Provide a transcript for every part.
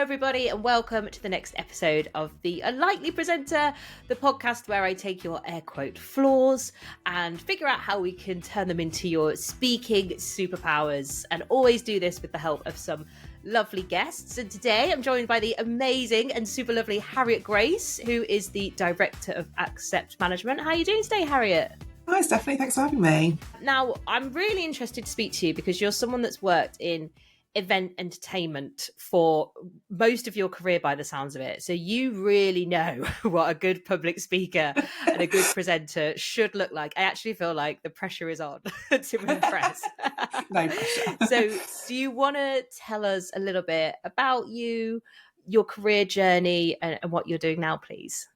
everybody, and welcome to the next episode of the Unlikely Presenter, the podcast where I take your air quote flaws and figure out how we can turn them into your speaking superpowers, and always do this with the help of some lovely guests. And today I'm joined by the amazing and super lovely Harriet Grace, who is the Director of Accept Management. How are you doing today, Harriet? Hi, Stephanie. Thanks for having me. Now, I'm really interested to speak to you because you're someone that's worked in event entertainment for most of your career by the sounds of it. So you really know what a good public speaker and a good presenter should look like. I actually feel like the pressure is on to impress. No pressure. So do you want to tell us a little bit about you, your career journey, and what you're doing now, please?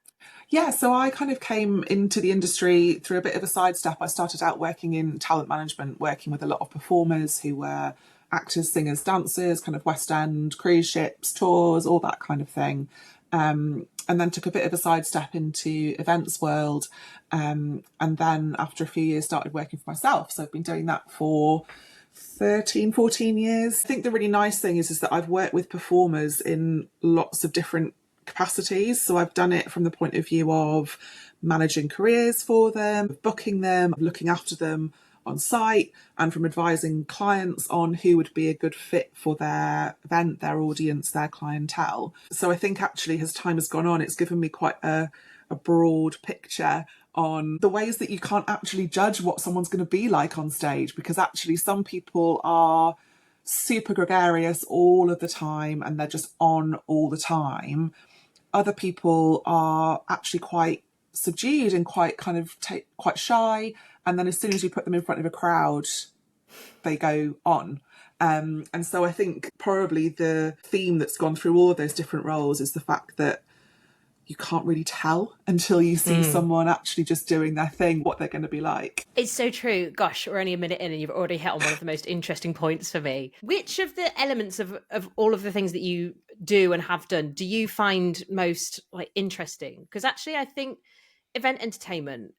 Yeah, so I kind of came into the industry through a bit of a sidestep. I started out working in talent management, working with a lot of performers who were actors, singers, dancers, kind of West End, cruise ships, tours, all that kind of thing. And then took a bit of a sidestep into events world. And then after a few years started working for myself. So I've been doing that for 13, 14 years. I think the really nice thing is that I've worked with performers in lots of different capacities. So I've done it from the point of view of managing careers for them, booking them, looking after them on site, and from advising clients on who would be a good fit for their event, their audience, their clientele. So I think actually as time has gone on, it's given me quite a broad picture on the ways that you can't actually judge what someone's going to be like on stage, because actually some people are super gregarious all of the time and they're just on all the time. Other people are actually quite subdued and quite kind of quite shy, and then as soon as you put them in front of a crowd they go on. And so I think probably the theme that's gone through all of those different roles is the fact that you can't really tell until you see someone actually just doing their thing what they're going to be like. It's so true. Gosh, we're only a minute in and you've already hit on one of the most interesting points for me. Which of the elements of all of the things that you do and have done do you find most interesting? Because actually I think event entertainment,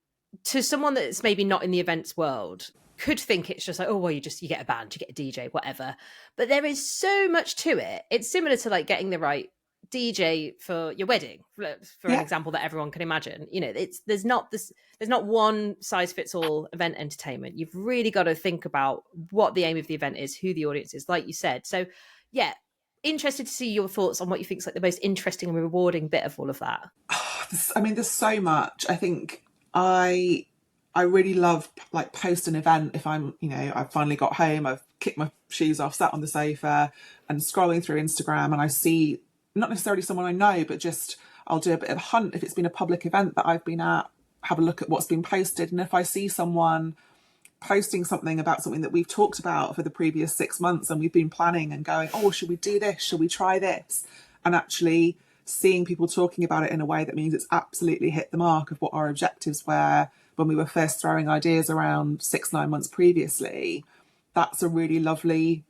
to someone that's maybe not in the events world, could think it's just like, oh, well, you get a band, you get a DJ, whatever. But there is so much to it. It's similar to getting the right DJ for your wedding, for an example that everyone can imagine. You know, there's not one size fits all event entertainment. You've really got to think about what the aim of the event is, who the audience is, like you said. So yeah, interested to see your thoughts on what you think is the most interesting and rewarding bit of all of that. I mean, there's so much. I think I really love post an event. If I'm, I've finally got home, I've kicked my shoes off, sat on the sofa and scrolling through Instagram, and I see not necessarily someone I know, but just I'll do a bit of a hunt if it's been a public event that I've been at, have a look at what's been posted. And if I see someone posting something about something that we've talked about for the previous 6 months and we've been planning and going, oh, should we do this? Should we try this? And actually seeing people talking about it in a way that means it's absolutely hit the mark of what our objectives were when we were first throwing ideas around 6-9 months previously, that's a really lovely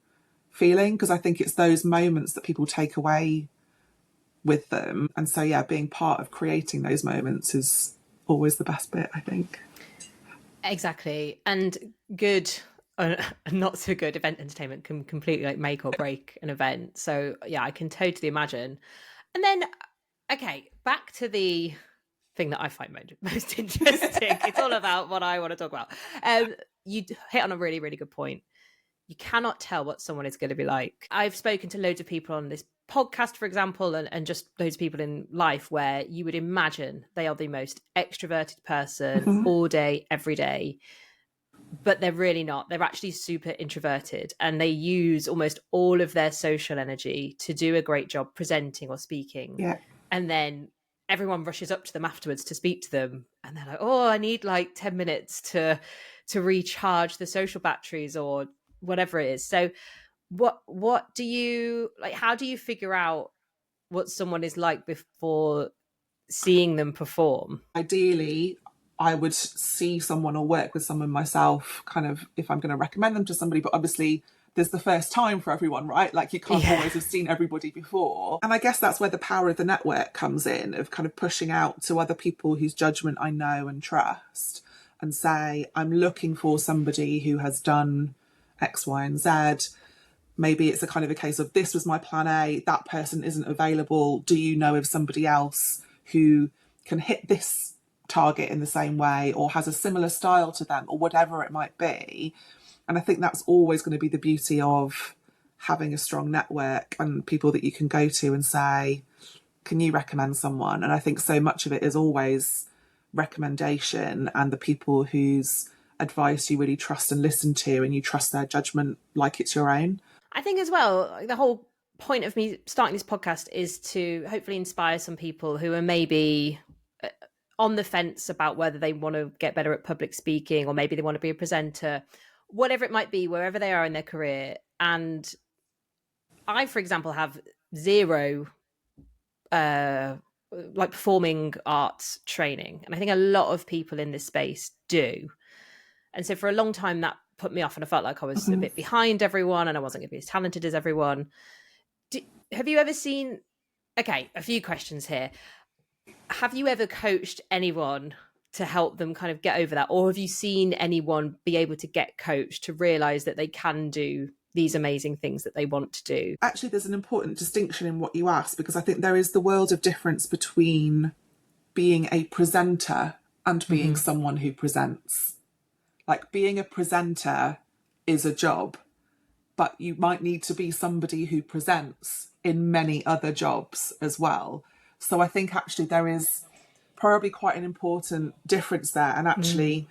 feeling, because I think it's those moments that people take away with them. And so, yeah, being part of creating those moments is always the best bit, I think. Exactly. And good and not so good event entertainment can completely make or break an event. So yeah, I can totally imagine. And then, okay, back to the thing that I find most interesting. It's all about what I want to talk about. You hit on a really, really good point. You cannot tell what someone is going to be like. I've spoken to loads of people on this podcast, for example, and just loads of people in life where you would imagine they are the most extroverted person all day, every day. But they're really not. They're actually super introverted, and they use almost all of their social energy to do a great job presenting or speaking. Yeah. And then everyone rushes up to them afterwards to speak to them, and they're like, oh, I need 10 minutes to recharge the social batteries or whatever it is. So what do you how do you figure out what someone is like before seeing them perform? Ideally, I would see someone or work with someone myself, kind of if I'm going to recommend them to somebody, but obviously there's the first time for everyone, right? You can't always have seen everybody before. And I guess that's where the power of the network comes in, of kind of pushing out to other people whose judgment I know and trust, and say, I'm looking for somebody who has done X, Y, and Z. maybe it's a kind of a case of, this was my plan A, that person isn't available, do you know of somebody else who can hit this target in the same way or has a similar style to them, or whatever it might be. And I think that's always going to be the beauty of having a strong network and people that you can go to and say, can you recommend someone? And I think so much of it is always recommendation and the people whose advice you really trust and listen to, and you trust their judgment like it's your own. I think as well, the whole point of me starting this podcast is to hopefully inspire some people who are maybe on the fence about whether they want to get better at public speaking, or maybe they want to be a presenter, whatever it might be, wherever they are in their career. And I, for example, have zero like performing arts training. And I think a lot of people in this space do. And so for a long time that put me off, and I felt like I was a bit behind everyone and I wasn't going to be as talented as everyone. Have you ever seen, okay, a few questions here. Have you ever coached anyone to help them kind of get over that? Or have you seen anyone be able to get coached to realize that they can do these amazing things that they want to do? Actually, there's an important distinction in what you asked, because I think there is the world of difference between being a presenter and being someone who presents. Like, being a presenter is a job, but you might need to be somebody who presents in many other jobs as well. So I think actually there is probably quite an important difference there. And actually,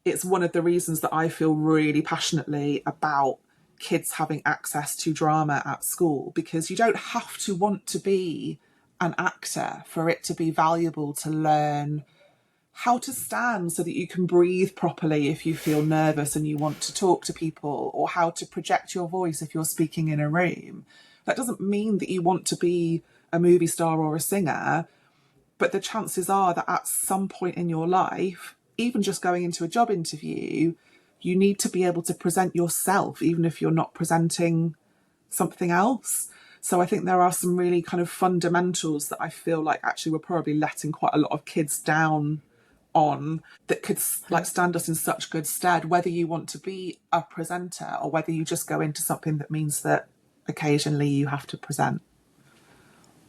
it's one of the reasons that I feel really passionately about kids having access to drama at school, because you don't have to want to be an actor for it to be valuable to learn how to stand so that you can breathe properly if you feel nervous and you want to talk to people, or how to project your voice if you're speaking in a room. That doesn't mean that you want to be a movie star or a singer, but the chances are that at some point in your life, even just going into a job interview, you need to be able to present yourself, even if you're not presenting something else. So I think there are some really kind of fundamentals that I feel like actually we're probably letting quite a lot of kids down on, that could like stand us in such good stead, whether you want to be a presenter or whether you just go into something that means that occasionally you have to present.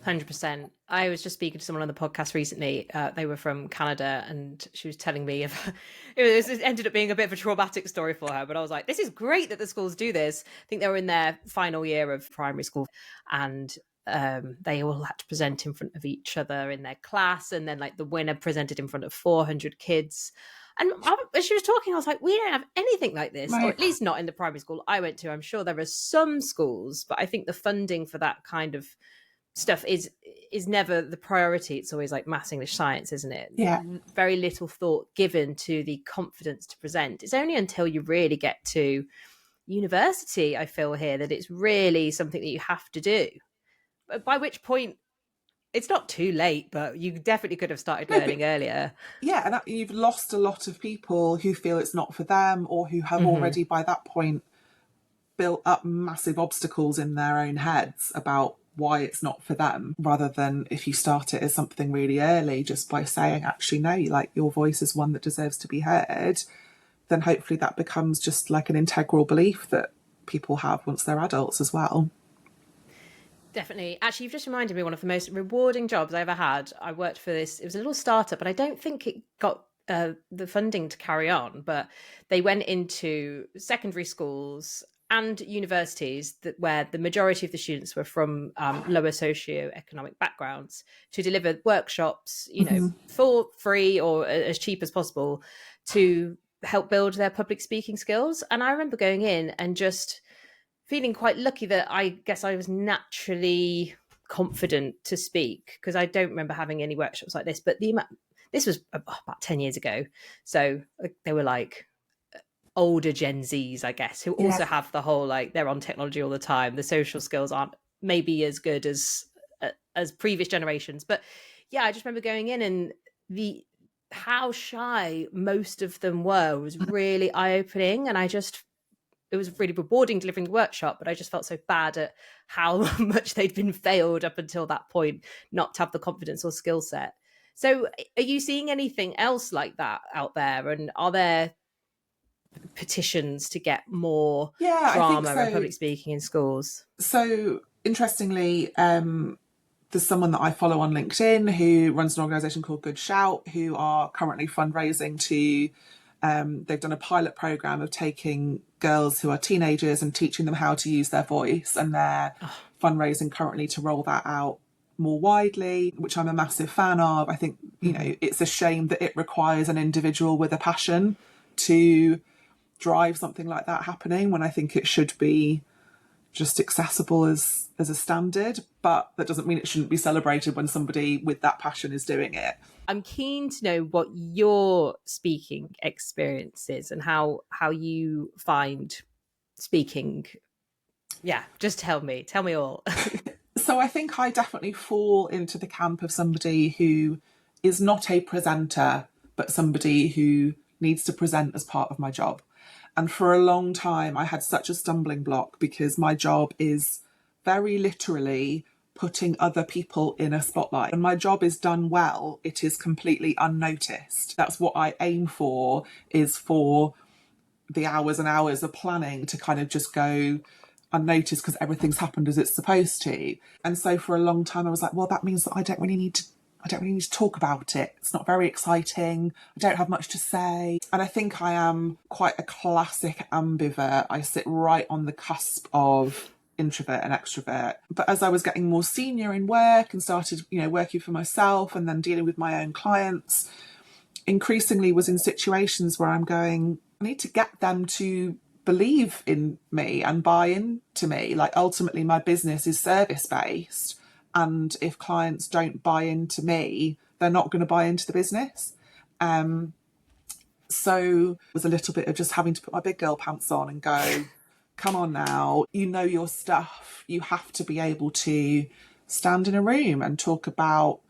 100%. I was just speaking to someone on the podcast recently. They were from Canada, and she was telling me it ended up being a bit of a traumatic story for her. But I was like, this is great that the schools do this. I think they were in their final year of primary school, and they all had to present in front of each other in their class. And then like the winner presented in front of 400 kids. And as she was talking, I was like, we don't have anything like this, Right. or at least not in the primary school I went to. I'm sure there are some schools, but I think the funding for that kind of stuff is never the priority. It's always like maths, English, science, isn't it? Yeah. Very little thought given to the confidence to present. It's only until you really get to university, I feel here, that it's really something that you have to do. By which point it's not too late, but you definitely could have started learning earlier. Yeah, and you've lost a lot of people who feel it's not for them, or who have already by that point built up massive obstacles in their own heads about why it's not for them, rather than if you start it as something really early, just by saying, actually, no, like your voice is one that deserves to be heard, then hopefully that becomes just like an integral belief that people have once they're adults as well. Definitely. Actually, you've just reminded me of one of the most rewarding jobs I ever had. I worked for this, it was a little startup, but I don't think it got the funding to carry on, but they went into secondary schools and universities where the majority of the students were from lower socioeconomic backgrounds, to deliver workshops, for free or as cheap as possible, to help build their public speaking skills. And I remember going in and just feeling quite lucky that I guess I was naturally confident to speak, because I don't remember having any workshops like this. But this was about 10 years ago. So they were like older Gen Zs, I guess, who also have the whole, like, they're on technology all the time. The social skills aren't maybe as good as previous generations. But yeah, I just remember going in, and how shy most of them were was really eye-opening. And it was really rewarding delivering the workshop, but I just felt so bad at how much they'd been failed up until that point, not to have the confidence or skill set. So are you seeing anything else like that out there? And are there petitions to get more Yeah, I think drama so. and public speaking in schools? So interestingly, there's someone that I follow on LinkedIn who runs an organisation called Good Shout, who are currently fundraising to, they've done a pilot programme of taking girls who are teenagers and teaching them how to use their voice, and they're fundraising currently to roll that out more widely, which I'm a massive fan of. I think, you know, it's a shame that it requires an individual with a passion to drive something like that happening, when I think it should be just accessible as a standard, but that doesn't mean it shouldn't be celebrated when somebody with that passion is doing it. I'm keen to know what your speaking experience is and how you find speaking. Yeah, just tell me all. So I think I definitely fall into the camp of somebody who is not a presenter, but somebody who needs to present as part of my job. And for a long time, I had such a stumbling block because my job is very literally putting other people in a spotlight. When my job is done well, it is completely unnoticed. That's what I aim for, is for the hours and hours of planning to kind of just go unnoticed because everything's happened as it's supposed to. And so for a long time, I was like, well, that means that I don't really need to talk about it. It's not very exciting. I don't have much to say. And I think I am quite a classic ambivert. I sit right on the cusp of introvert and extrovert. But as I was getting more senior in work and started, you know, working for myself and then dealing with my own clients, increasingly was in situations where I'm going, I need to get them to believe in me and buy into me. Like, ultimately, my business is service-based. And if clients don't buy into me, they're not going to buy into the business. So it was a little bit of just having to put my big girl pants on and go, come on now, you know your stuff. You have to be able to stand in a room and talk about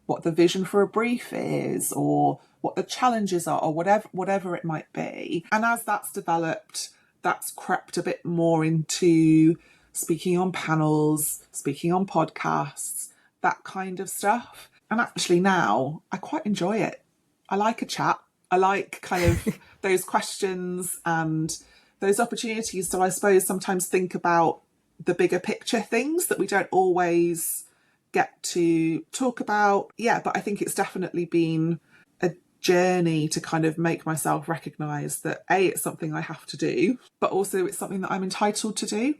what the vision for a brief is, or what the challenges are, or whatever it might be. And as that's developed, that's crept a bit more into speaking on panels, speaking on podcasts, that kind of stuff. And actually now I quite enjoy it. I like a chat. I like kind of those questions and those opportunities to, I suppose, sometimes think about the bigger picture things that we don't always get to talk about. Yeah, but I think it's definitely been a journey to kind of make myself recognise that A, it's something I have to do, but also it's something that I'm entitled to do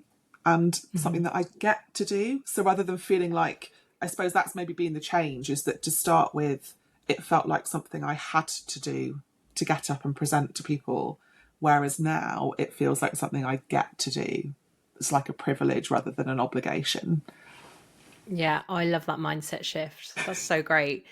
and something that I get to do. So rather than feeling like, I suppose that's maybe been the change, is that to start with, it felt like something I had to do to get up and present to people. Whereas now it feels like something I get to do. It's like a privilege rather than an obligation. Yeah, I love that mindset shift. That's so great.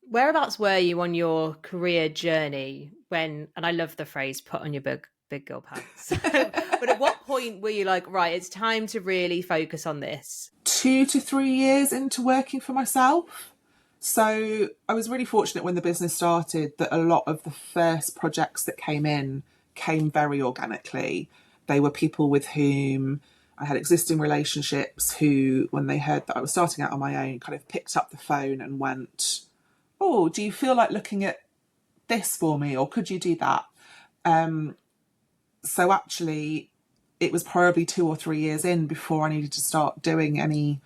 Whereabouts were you on your career journey when, and I love the phrase, put on your big girl pants. But at what point were you like, right, it's time to really focus on this? 2 to 3 years into working for myself. So I was really fortunate when the business started that a lot of the first projects that came in came very organically. They were people with whom I had existing relationships who, when they heard that I was starting out on my own, kind of picked up the phone and went, oh, do you feel like looking at this for me, or could you do that? So actually, it was probably 2 or 3 years in before I needed to start doing any,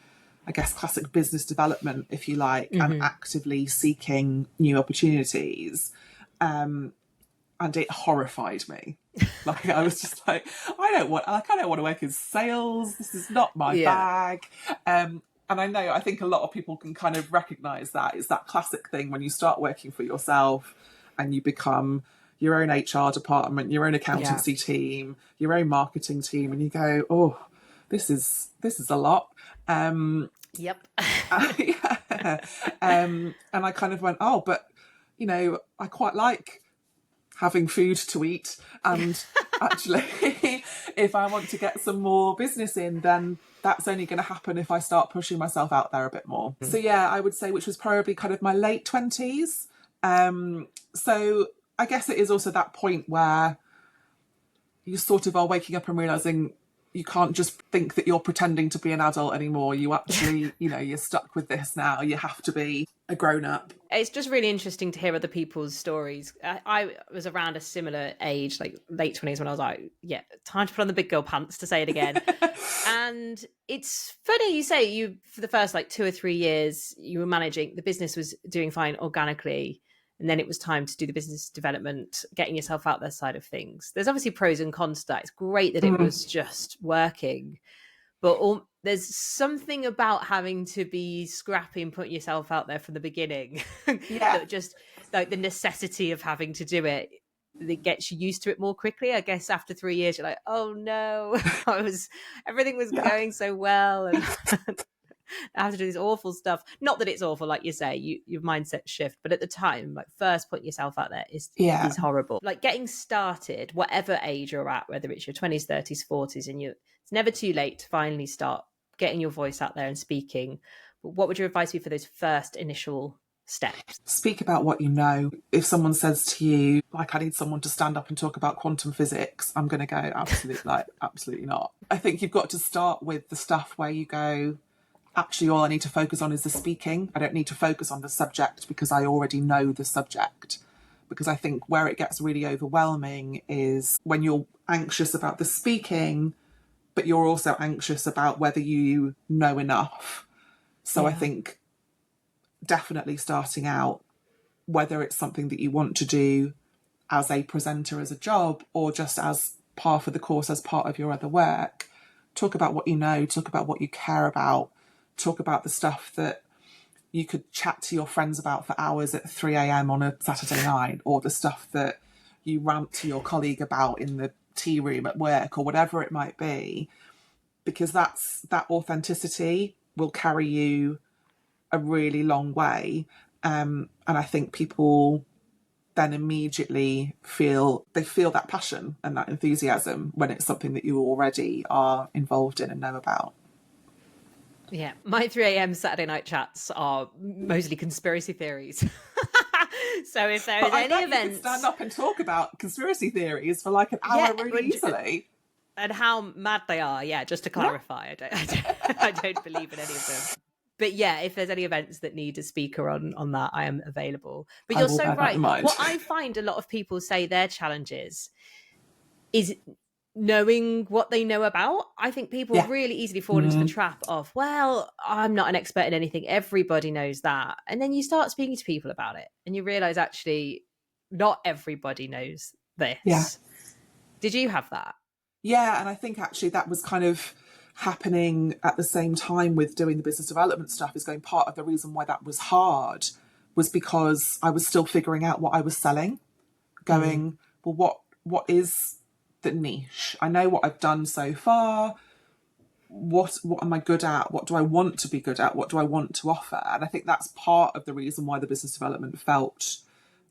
I guess, classic business development, if you like, and actively seeking new opportunities. And it horrified me. Like, I was just like, I don't want to work in sales. This is not my bag. And I think a lot of people can kind of recognise that. It's that classic thing when you start working for yourself and you become your own HR department, your own accountancy team, your own marketing team, and you go, oh, this is a lot. Yep. And I kind of went, oh, but, you know, I quite like having food to eat, and actually if I want to get some more business in, then that's only going to happen if I start pushing myself out there a bit more. So yeah, I would say, which was probably kind of my late 20s. So I guess it is also that point where you sort of are waking up and realising you can't just think that you're pretending to be an adult anymore. You actually, you're stuck with this now. You have to be a grown-up. It's just really interesting to hear other people's stories. I was around a similar age, like late 20s, when I was like, yeah, time to put on the big girl pants, to say it again. And it's funny you say you, for the first like 2 or 3 years, you were managing, the business was doing fine organically. And then it was time to do the business development, getting yourself out there side of things. There's obviously pros and cons to that. It's great that it was just working. But there's something about having to be scrappy and put yourself out there from the beginning. That just like the necessity of having to do it, that gets you used to it more quickly. I guess after 3 years, you're like, oh no, everything was going so well. And I have to do this awful stuff. Not that it's awful, like you say, your mindset shift. But at the time, like first putting yourself out there is horrible. Like getting started, whatever age you're at, whether it's your 20s, 30s, 40s, and it's never too late to finally start getting your voice out there and speaking. But what would your advice be for those first initial steps? Speak about what you know. If someone says to you, like, I need someone to stand up and talk about quantum physics, I'm going to go, absolutely not. I think you've got to start with the stuff where you go, actually, all I need to focus on is the speaking. I don't need to focus on the subject because I already know the subject. Because I think where it gets really overwhelming is when you're anxious about the speaking, but you're also anxious about whether you know enough. So I think definitely starting out, whether it's something that you want to do as a presenter, as a job, or just as part of the course, as part of your other work, talk about what you know, talk about what you care about, talk about the stuff that you could chat to your friends about for hours at 3 a.m. on a Saturday night, or the stuff that you rant to your colleague about in the tea room at work, or whatever it might be, because that authenticity will carry you a really long way. And I think people then immediately feel that passion and that enthusiasm when it's something that you already are involved in and know about. Yeah, my 3 a.m. Saturday night chats are mostly conspiracy theories. So if there is any event, you could stand up and talk about conspiracy theories for like an hour really easily. And how mad they are, just to clarify, I don't believe in any of them. But yeah, if there's any events that need a speaker on that, I am available. But you're so right. What I find a lot of people say their challenges is knowing what they know about. I think people really easily fall into the trap of, well, I'm not an expert in anything. Everybody knows that. And then you start speaking to people about it and you realize actually not everybody knows this. Yeah. Did you have that? Yeah, and I think actually that was kind of happening at the same time with doing the business development stuff. Is going, part of the reason why that was hard was because I was still figuring out what I was selling. Going, well, what is the niche? I know what I've done so far. What am I good at? What do I want to be good at? What do I want to offer? And I think that's part of the reason why the business development felt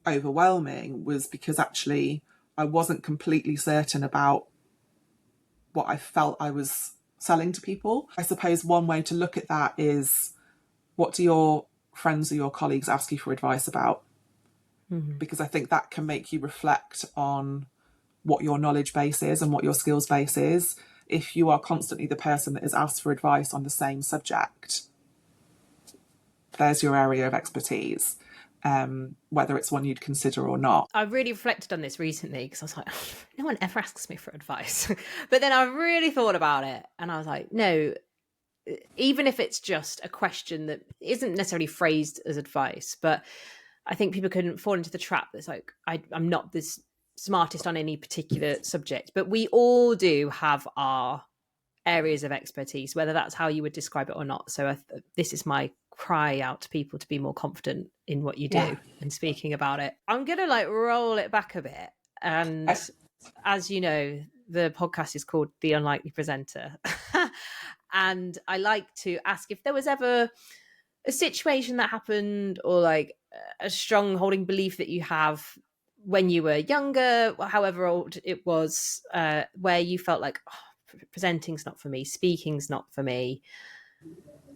overwhelming, was because actually I wasn't completely certain about what I felt I was selling to people. I suppose one way to look at that is, what do your friends or your colleagues ask you for advice about? Because I think that can make you reflect on what your knowledge base is and what your skills base is. If you are constantly the person that is asked for advice on the same subject, there's your area of expertise, whether it's one you'd consider or not. I really reflected on this recently because I was like, no one ever asks me for advice. But then I really thought about it and I was like, no, even if it's just a question that isn't necessarily phrased as advice, but I think people can fall into the trap that's like, I'm not this smartest on any particular subject, but we all do have our areas of expertise, whether that's how you would describe it or not. So this is my cry out to people to be more confident in what you do and speaking about it. I'm going to roll it back a bit. And as you know, the podcast is called The Unlikely Presenter. And I like to ask if there was ever a situation that happened, or a strong holding belief that you have when you were younger, however old it was, where you felt like, presenting's not for me, speaking's not for me.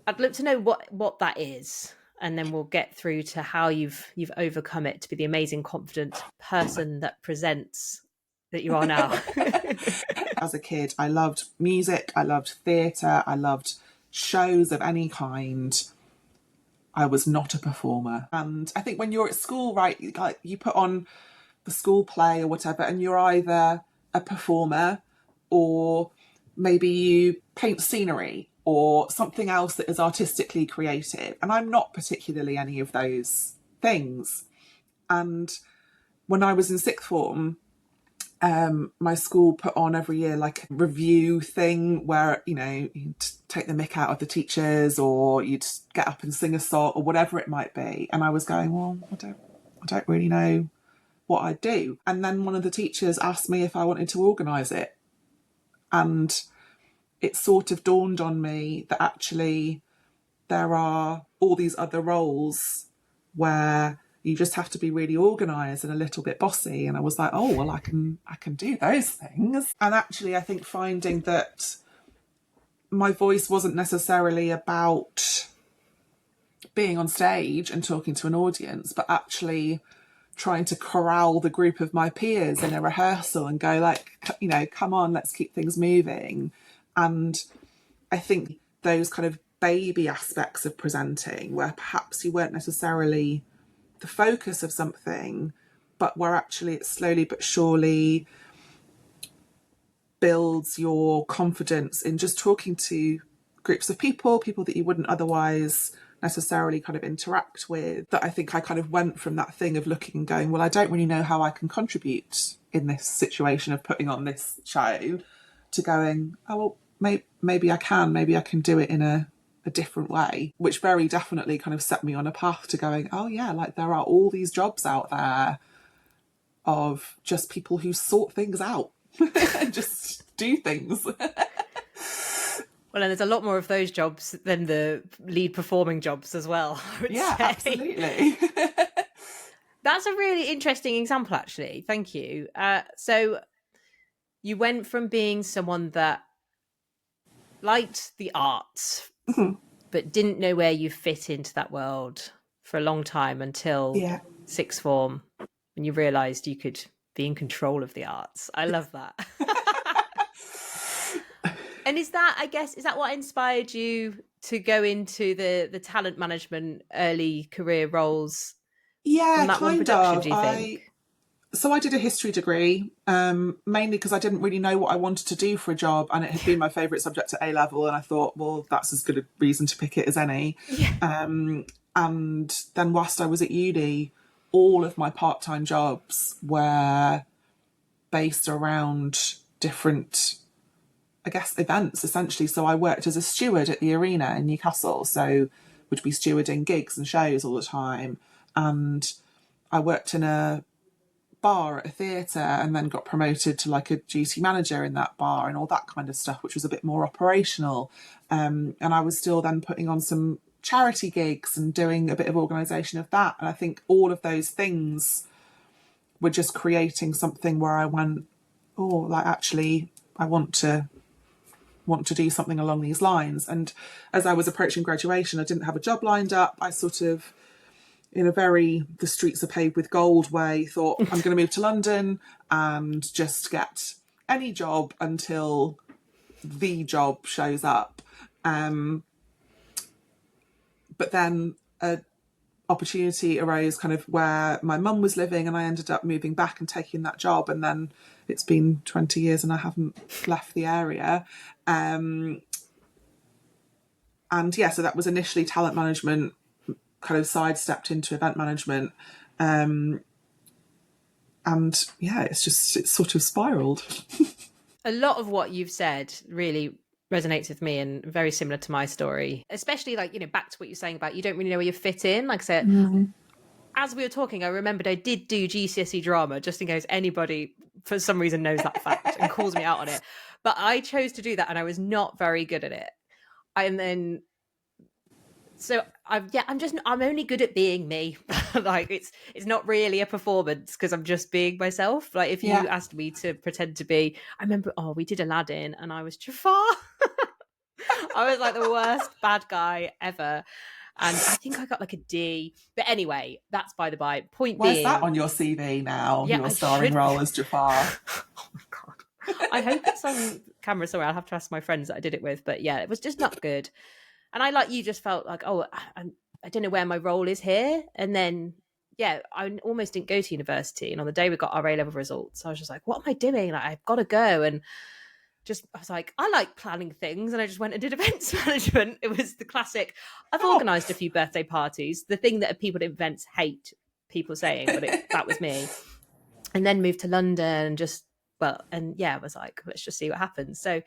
I'd love to know what that is, and then we'll get through to how you've overcome it to be the amazing, confident person that presents that you are now. as a kid. I loved music, I loved theatre, I loved shows of any kind. I was not a performer. And I think when you're at school, right, like you put on the school play or whatever, and you're either a performer or maybe you paint scenery or something else that is artistically creative. And I'm not particularly any of those things. And when I was in sixth form, my school put on every year like a review thing where, you know, you'd take the mick out of the teachers or you'd get up and sing a song or whatever it might be. And I was going, well, I don't really know what I'd do. And then one of the teachers asked me if I wanted to organise it. And it sort of dawned on me that actually there are all these other roles where you just have to be really organised and a little bit bossy. And I was like, oh, well, I can do those things. And actually, I think finding that my voice wasn't necessarily about being on stage and talking to an audience, but actually trying to corral the group of my peers in a rehearsal and go like, you know, come on, let's keep things moving. And I think those kind of baby aspects of presenting where perhaps you weren't necessarily the focus of something, but where actually it slowly but surely builds your confidence in just talking to groups of people that you wouldn't otherwise necessarily kind of interact with. That I think I kind of went from that thing of looking and going, well, I don't really know how I can contribute in this situation of putting on this show, to going, oh, well, maybe I can do it in a different way, which very definitely kind of set me on a path to going, oh yeah, like there are all these jobs out there of just people who sort things out and just do things. Well, and there's a lot more of those jobs than the lead performing jobs as well, I would say. Absolutely. That's a really interesting example, actually. Thank you. So you went from being someone that liked the arts, but didn't know where you fit into that world for a long time until sixth form, when you realised you could be in control of the arts. I love that. And is that what inspired you to go into the talent management early career roles? Yeah, from that one production, do you think? So I did a history degree, mainly because I didn't really know what I wanted to do for a job, and it had been my favourite subject at A-level, and I thought, well, that's as good a reason to pick it as any. Yeah. And then whilst I was at uni, all of my part-time jobs were based around different, I guess, events, essentially. So I worked as a steward at the Arena in Newcastle, so would be stewarding gigs and shows all the time. And I worked in a bar at a theatre and then got promoted to like a duty manager in that bar and all that kind of stuff, which was a bit more operational. And I was still then putting on some charity gigs and doing a bit of organisation of that. And I think all of those things were just creating something where I went, oh, like actually I want to do something along these lines. And as I was approaching graduation, I didn't have a job lined up. I sort of, in a very the streets are paved with gold way, thought I'm going to move to London and just get any job until the job shows up. But then an opportunity arose kind of where my mum was living, and I ended up moving back and taking that job. And then it's been 20 years and I haven't left the area. And yeah, so that was initially talent management, kind of sidestepped into event management. And yeah, it's sort of spiraled. A lot of what you've said really resonates with me and very similar to my story, especially like, you know, back to what you're saying about you don't really know where you fit in. Like I said, as we were talking, I remembered I did do GCSE drama, just in case anybody for some reason knows that fact and calls me out on it. But I chose to do that and I was not very good at it. I'm only good at being me. Like it's not really a performance because I'm just being myself. Like if you asked me to pretend to be, I remember, we did Aladdin and I was Jafar. I was like the worst bad guy ever. And I think I got like a D. But anyway, that's by the by. Where's that on your CV now? Yeah, your starring role as Jafar. Oh my God. I hope it's on camera. Sorry, I'll have to ask my friends that I did it with. But yeah, it was just not good. And I, like you, just felt like, oh, I don't know where my role is here. And then, yeah, I almost didn't go to university. And on the day we got our A-level results, I was just like, what am I doing? Like, I've got to go. And just, I was like, I like planning things. And I just went and did events management. It was the classic. I've organised a few birthday parties. The thing that people at events hate people saying, but that was me. And then moved to London and just, I was like, let's just see what happens. So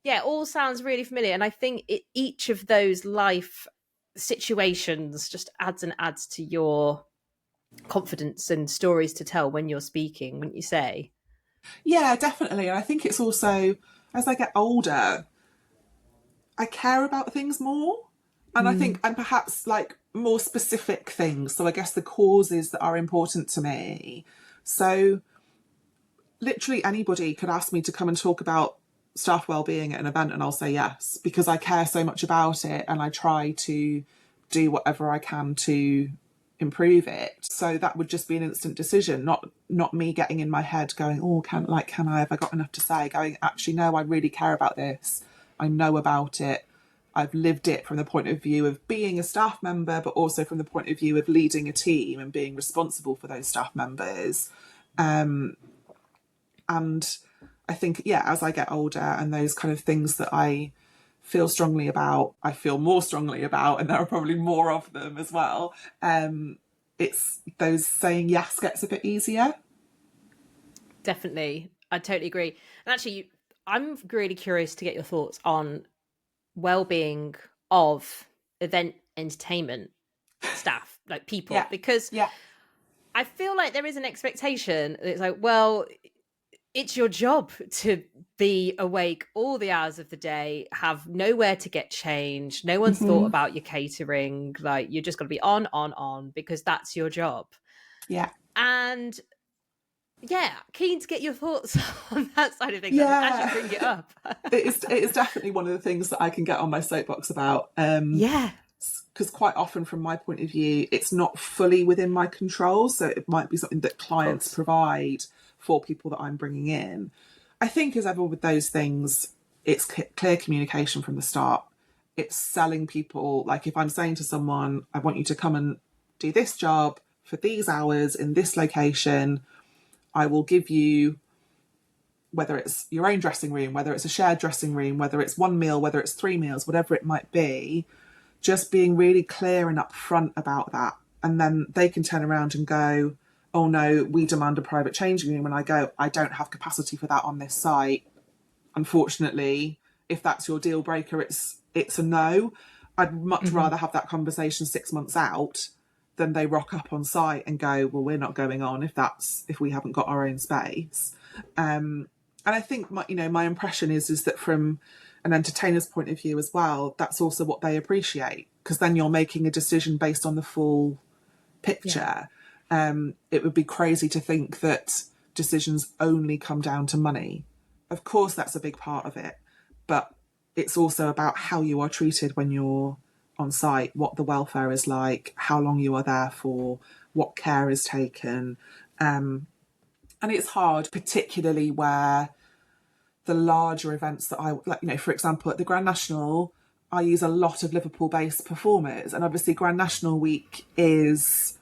yeah, it all sounds really familiar. And I think each of those life situations just adds and adds to your confidence and stories to tell when you're speaking, wouldn't you say? Yeah, definitely. And I think it's also, as I get older, I care about things more. And I think, and perhaps like more specific things. So I guess the causes that are important to me. So literally anybody could ask me to come and talk about staff wellbeing at an event and I'll say yes, because I care so much about it and I try to do whatever I can to improve it. So that would just be an instant decision, not me getting in my head going, oh, can I, have I got enough to say? Going, actually, no, I really care about this. I know about it. I've lived it from the point of view of being a staff member, but also from the point of view of leading a team and being responsible for those staff members. And I think, yeah, as I get older and those kind of things that I feel strongly about, I feel more strongly about, and there are probably more of them as well. It's those saying yes gets a bit easier. Definitely. I totally agree. And actually, I'm really curious to get your thoughts on well-being of event entertainment staff, like people, Yeah. because Yeah. I feel like there is an expectation. It's like, well, it's your job to be awake all the hours of the day, have nowhere to get changed. No one's thought about your catering. Like, you're just going to be on, because that's your job. Yeah. And yeah, keen to get your thoughts on that side of things. Yeah. As you bring it up. it is definitely one of the things that I can get on my soapbox about. Yeah. Because quite often from my point of view, it's not fully within my control. So it might be something that clients provide for people that I'm bringing in. I think as ever with those things, it's clear communication from the start. It's selling people. Like if I'm saying to someone, I want you to come and do this job for these hours in this location, I will give you, whether it's your own dressing room, whether it's a shared dressing room, whether it's one meal, whether it's 3 meals, whatever it might be, just being really clear and upfront about that. And then they can turn around and go, oh no, we demand a private changing room. And I go, I don't have capacity for that on this site. Unfortunately, if that's your deal breaker, it's a no. I'd much rather have that conversation 6 months out than they rock up on site and go, well, we're not going on if we haven't got our own space. And I think my impression is that from an entertainer's point of view as well, that's also what they appreciate, because then you're making a decision based on the full picture. It would be crazy to think that decisions only come down to money. Of course, that's a big part of it, but it's also about how you are treated when you're on site, what the welfare is like, how long you are there for, what care is taken. And it's hard, particularly where the larger events that I like, for example, at the Grand National, I use a lot of Liverpool-based performers, and obviously Grand National Week is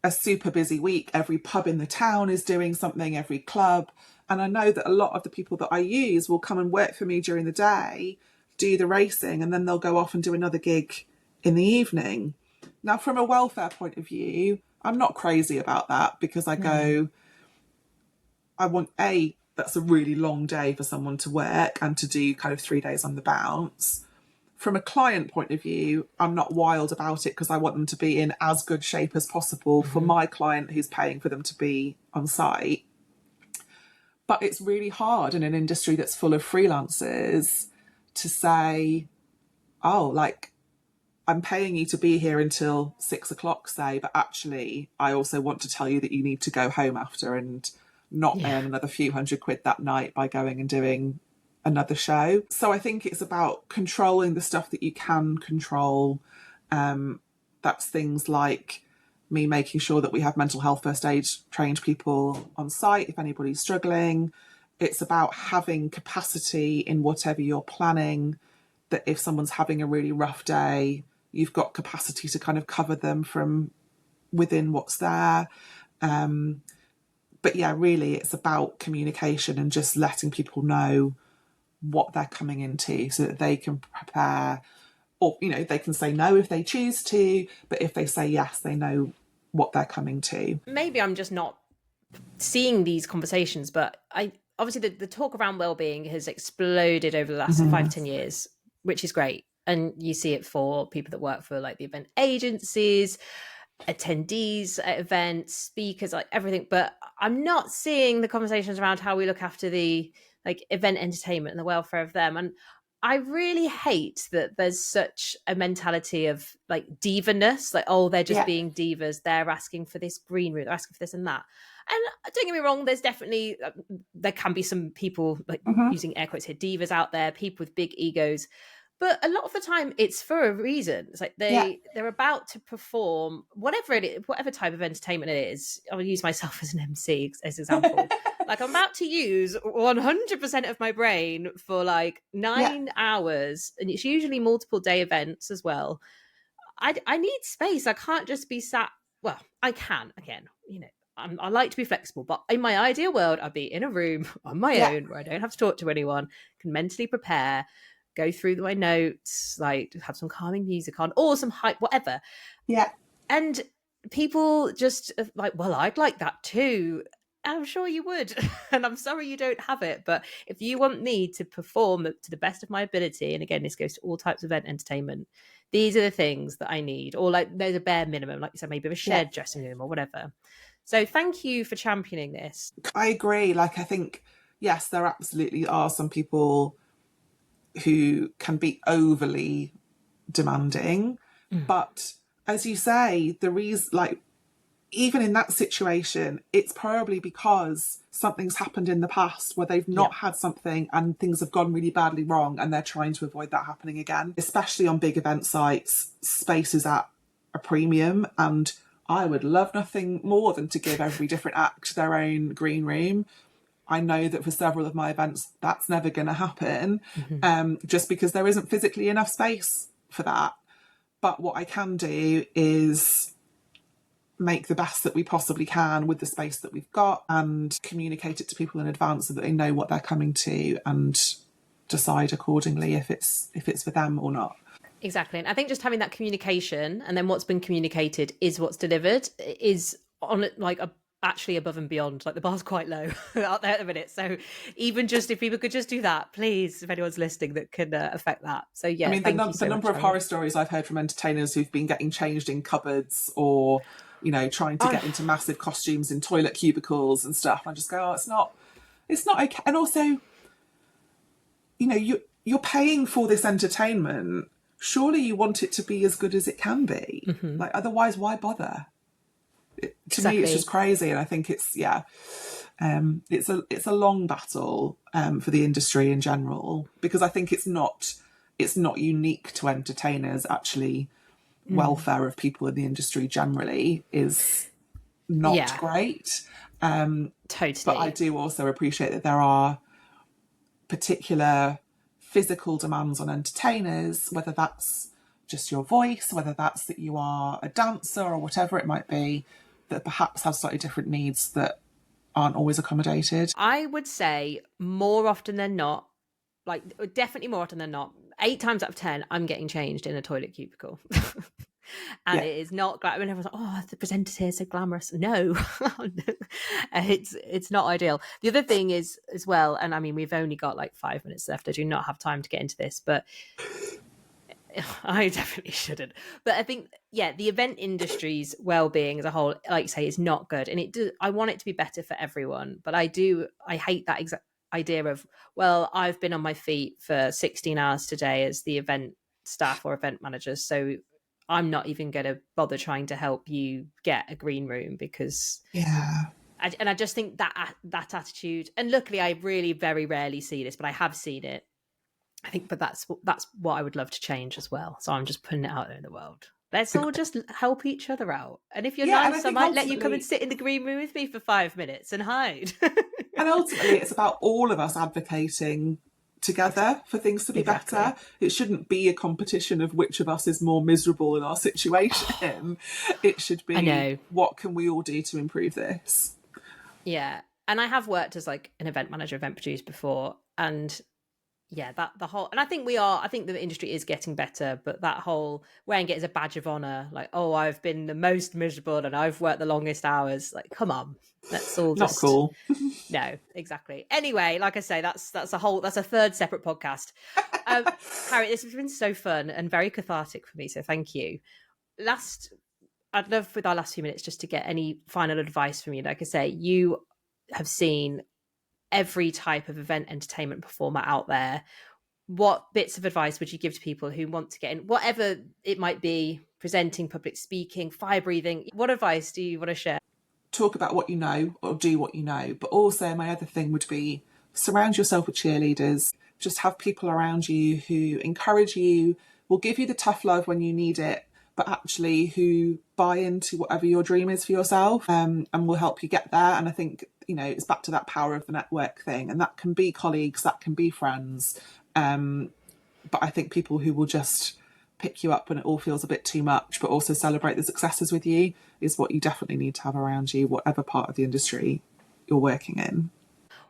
a super busy week. Every pub in the town is doing something, every club. And I know that a lot of the people that I use will come and work for me during the day, do the racing, and then they'll go off and do another gig in the evening. Now, from a welfare point of view, I'm not crazy about that, because I go, I want that's a really long day for someone to work and to do kind of 3 days on the bounce. From a client point of view, I'm not wild about it, because I want them to be in as good shape as possible for my client who's paying for them to be on site. But it's really hard in an industry that's full of freelancers to say, oh, like, I'm paying you to be here until 6 o'clock, say, but actually I also want to tell you that you need to go home after and not earn another few £100 that night by going and doing another show. So I think it's about controlling the stuff that you can control. That's things like me making sure that we have mental health first aid trained people on site if anybody's struggling. It's about having capacity in whatever you're planning, that if someone's having a really rough day, you've got capacity to kind of cover them from within what's there. But yeah, really, it's about communication and just letting people know what they're coming into so that they can prepare, or, you know, they can say no if they choose to, but if they say yes, they know what they're coming to. Maybe I'm just not seeing these conversations, but I obviously the talk around well-being has exploded over the last 5-10 years, which is great. And you see it for people that work for like the event agencies, attendees at events, speakers, like everything. But I'm not seeing the conversations around how we look after the like event entertainment and the welfare of them. And I really hate that there's such a mentality of like diva-ness, like, oh, they're just being divas. They're asking for this green room, they're asking for this and that. And don't get me wrong, there's definitely, there can be some people, like using air quotes here, divas out there, people with big egos. But a lot of the time it's for a reason. It's like they're about to perform whatever it is, whatever type of entertainment it is. I'll use myself as an MC as example. Like I'm about to use 100% of my brain for like 9 hours, and it's usually multiple day events as well. I need space. I can't just be sat. Well, I can, again, you know, I like to be flexible, but in my ideal world, I'd be in a room on my own where I don't have to talk to anyone, can mentally prepare, go through my notes, like have some calming music on or some hype, whatever. Yeah. And people just like, well, I'd like that too. I'm sure you would. And I'm sorry you don't have it. But if you want me to perform to the best of my ability, and again, this goes to all types of event entertainment, these are the things that I need. Or like there's a bare minimum, like you said, maybe a shared dressing room or whatever. So thank you for championing this. I agree. Like, I think, yes, there absolutely are some people who can be overly demanding. But as you say, the reason, like, even in that situation, it's probably because something's happened in the past where they've not had something and things have gone really badly wrong and they're trying to avoid that happening again. Especially on big event sites, space is at a premium, and I would love nothing more than to give every different act their own green room. I know that for several of my events, that's never going to happen, just because there isn't physically enough space for that. But what I can do is make the best that we possibly can with the space that we've got and communicate it to people in advance so that they know what they're coming to and decide accordingly if it's for them or not. Exactly. And I think just having that communication and then what's been communicated is what's delivered is on like actually above and beyond. Like the bar's quite low out there at the minute. So even just if people could just do that, please, if anyone's listening that can affect that. So yeah, I mean, the number of horror stories I've heard from entertainers who've been getting changed in cupboards or, you know, trying to get into massive costumes in toilet cubicles and stuff. I just go, oh, it's not okay. And also, you know, you're paying for this entertainment. Surely you want it to be as good as it can be. Like, otherwise, why bother? To me, it's just crazy. And I think it's a long battle for the industry in general, because I think it's not unique to entertainers. Actually, welfare of people in the industry generally is not great. Totally. But I do also appreciate that there are particular physical demands on entertainers, whether that's just your voice, whether that's that you are a dancer or whatever it might be, that perhaps have slightly different needs that aren't always accommodated. I would say more often than not, like definitely more often than not, 8 times out of 10, I'm getting changed in a toilet cubicle. And it is not, I mean, everyone's like, oh, the presenter's here, so glamorous. No, it's not ideal. The other thing is as well, and I mean, we've only got like 5 minutes left. I do not have time to get into this, but I definitely shouldn't. But I think, the event industry's well-being as a whole, like you say, is not good. And I want it to be better for everyone. But I hate that exact idea of, well, I've been on my feet for 16 hours today as the event staff or event managers, so I'm not even going to bother trying to help you get a green room because... I just think that attitude, and luckily I really very rarely see this, but I have seen it. I think, but that's what I would love to change as well. So I'm just putting it out there in the world. Let's all just help each other out. And if you're nice, I might let you come and sit in the green room with me for 5 minutes and hide. And ultimately, it's about all of us advocating together for things to be better. It shouldn't be a competition of which of us is more miserable in our situation. It should be, what can we all do to improve this? Yeah. And I have worked as like an event manager, event producer before, and yeah, that the whole, and I think the industry is getting better, but that whole wearing it as a badge of honor, like, oh, I've been the most miserable and I've worked the longest hours, like, come on, let's all just not cool. No, exactly. Anyway, like I say, that's a third separate podcast. Harriet, this has been so fun and very cathartic for me, so thank you. I'd love with our last few minutes just to get any final advice from you. Like I say, you have seen every type of event entertainment performer out there. What bits of advice would you give to people who want to get in, whatever it might be, presenting, public speaking, fire breathing? What advice do you want to share? Talk about what you know, or do what you know. But also, my other thing would be surround yourself with cheerleaders. Just have people around you who encourage you, will give you the tough love when you need it, but actually who buy into whatever your dream is for yourself, and will help you get there. And I think, it's back to that power of the network thing. And that can be colleagues, that can be friends. But I think people who will just pick you up when it all feels a bit too much, but also celebrate the successes with you, is what you definitely need to have around you, whatever part of the industry you're working in.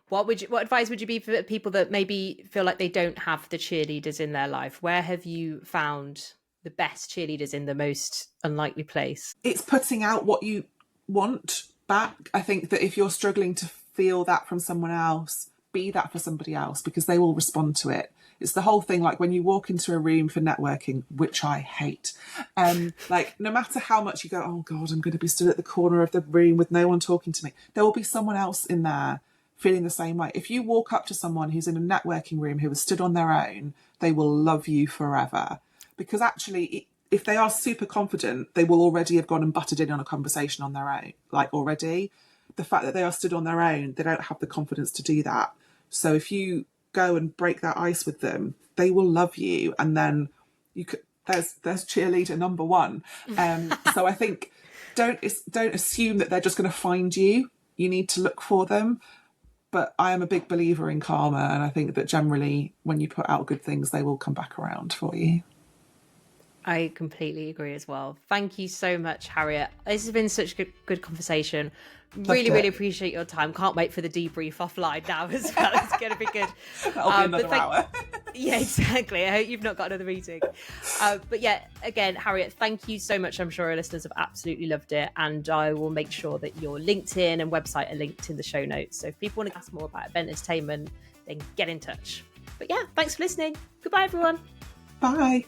What advice would you be for people that maybe feel like they don't have the cheerleaders in their life? Where have you found the best cheerleaders in the most unlikely place? It's putting out what you want back. I think that if you're struggling to feel that from someone else, be that for somebody else, because they will respond to it. It's the whole thing, like when you walk into a room for networking, which I hate, like no matter how much you go, oh God, I'm going to be stood at the corner of the room with no one talking to me, there will be someone else in there feeling the same way. If you walk up to someone who's in a networking room who has stood on their own, they will love you forever. Because actually, if they are super confident, they will already have gone and butted in on a conversation on their own, like already. The fact that they are stood on their own, they don't have the confidence to do that. So if you go and break that ice with them, they will love you. And then there's cheerleader number one. So I think don't assume that they're just going to find you. You need to look for them. But I am a big believer in karma, and I think that generally when you put out good things, they will come back around for you. I completely agree as well. Thank you so much, Harriet. This has been such a good conversation. Really appreciate your time. Can't wait for the debrief offline now as well. It's going to be good. That'll be another hour. Yeah, exactly. I hope you've not got another meeting. But yeah, again, Harriet, thank you so much. I'm sure our listeners have absolutely loved it. And I will make sure that your LinkedIn and website are linked in the show notes. So if people want to ask more about event entertainment, then get in touch. But yeah, thanks for listening. Goodbye, everyone. Bye.